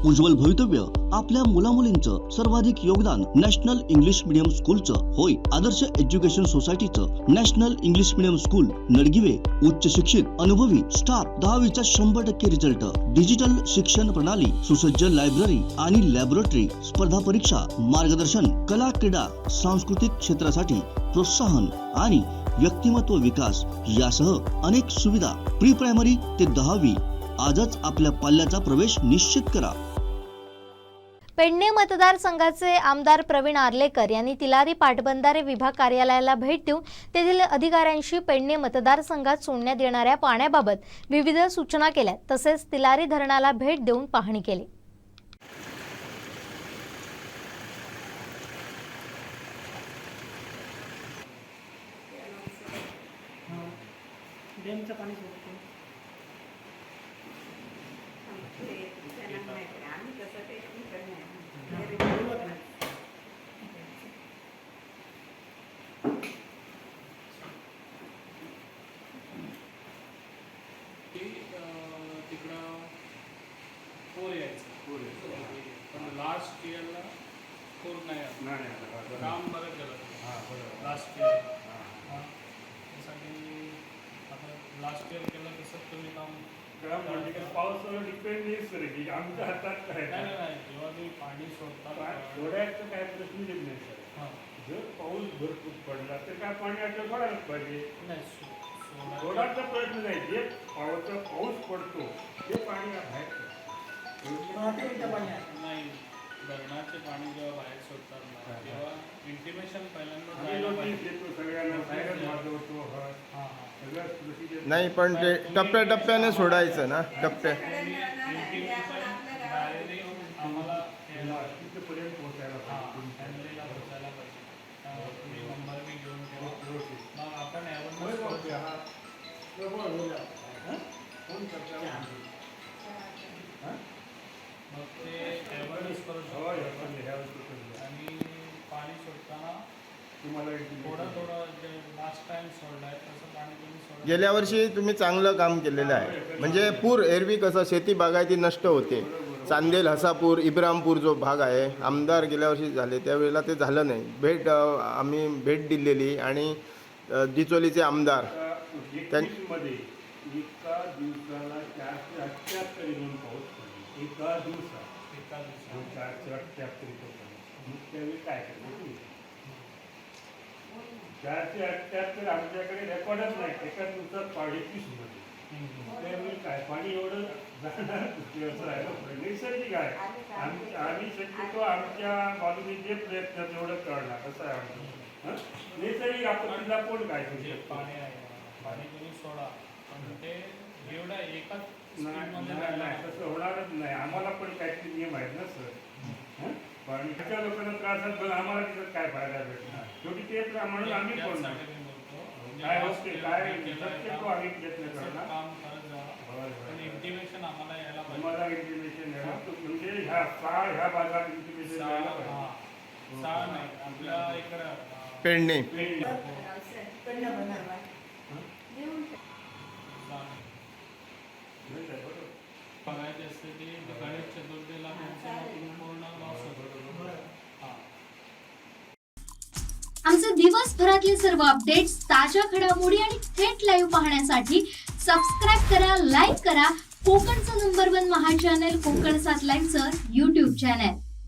उज्ज्वल भवितव्य आपल्या मुलामुलींचं सर्वाधिक योगदान नॅशनल इंग्लिश मीडियम स्कूलचं होय। आदर्श एज्युकेशन सोसायटीचं national English medium school Nadgive उच्च शिक्षित अनुभवी स्टाफ 10वीचा 100% रिझल्ट, डिजिटल शिक्षण प्रणाली, सुसज्ज लायब्ररी आणि लॅबोरेटरी, स्पर्धा परीक्षा मार्गदर्शन, कला क्रीडा सांस्कृतिक क्षेत्रासाठी प्रोत्साहन आणि व्यक्तिमत्व विकास यासह अनेक सुविधा। प्री प्रायमरी ते 10वी आजच आपल्या पाल्याचा प्रवेश निश्चित करा। पेडणे मतदारसंघाचे आमदार प्रवीण आर्लेकर यांनी तिलारी पाटबंधारे विभाग कार्यालयाला भेट देऊन तेथील अधिकाऱ्यांशी पेडणे मतदारसंघात सोडण्यात येणाऱ्या पाण्याबाबत विविध सूचना केल्या। तसेच तिलारी धरणाला भेट देऊन पाहणी केली। तिकडं फोर यायचं पण लास्ट इयरला फोर नाही काम बरं केलं लास्ट इयर त्यासाठी आता लास्ट इयर केलं तसं तुम्ही काम पावसावर डिपेंड नाही सर की आमच्या हातात काय नाही जेव्हा तुम्ही पाणी सोडता सोडायचं काय प्रश्न येत नाही सर। जर पाऊस भरपूर पडला तर काय पाणी आपल्याला सोडायलाच पाहिजे नाही सोडायचा प्रश्न नाही। जे पाऊस पडतो ते पाणी बाहेर नाही धरणाचे पाणी जेव्हा बाहेर सोडतात ना तेव्हा इंटिमेशन पहिल्यांदा देतो सगळ्यांना नाही पण ते टप्प्याटप्प्याने सोडायचं ना टप्प्या आम्हाला तिथपर्यंत पोहोचायला फॅमिलीला पोहोचायला पाहिजे तुम्ही नंबर बी घेऊन ठेवा मग आपण मग ते अवेअरनेस करू शकतो आणि पाणी सोडताना थोडं जे लास्ट टाइम सोडलाय तसं पाणी तुम्ही सोडा। गेल्या वर्षी तुम्ही चांगलं काम केलेलं आहे। म्हणजे पूर एरवी कसं शेती बागायती नष्ट होते। चांदेल, हसापूर, इब्रामपूर जो भाग आहे आमदार गेल्या वर्षी झाले त्यावेळेला ते झालं नाही। आम्ही भेट दिलेली आणि डिचोलीचे आमदार मध्ये एका दिवसाला 478 मिली पाऊस पडला। एका दिवसात 478 त्यावेळी काय करणार 478 आमच्याकडे रेकॉर्डच नाही। एका दिवसात 35 मध्ये त्यावेळी काय पाणी एवढं जाणार नैसर्गिक आहे। आम्ही शक्यतो आमच्या बाजूने जे प्रयत्न तेवढं करणार असं आहे आमचं। नैसर्गिक आपत्तीला कोण काय पाणी आहे पाणी तुम्ही सोडा पण ते एवढा एकाच तसं होणारच नाही। आम्हाला पण काहीतरी नियम आहेत ना सर। पाणी त्या लोकांना त्रास पण आम्हाला तिथं काय फायदा भेटणार शेवटी ते म्हणून आम्ही कोण काय होते काय शक्यतो आम्ही प्रयत्न करणार काम करत जावा पण इंटिमेशन आम्हाला यायला पाहिजे। तुम्हाला इंटिमेशन म्हणजे ह्या भागात इंटिमेशन नाही आपल्या इकडं पेडणे बघायचे असते की गणेश चतुर्थीला पूर्ण लॉस होतो। आमचे दिवसभरातले सर्व अपडेट्स, ताज्या घडामोडी आणि थेट लाईव्ह पाहण्यासाठी सबस्क्राईब करा, लाईक करा कोकणचं नंबर 1 महा चॅनल कोकण 7 लाईव्हचं YouTube चॅनल।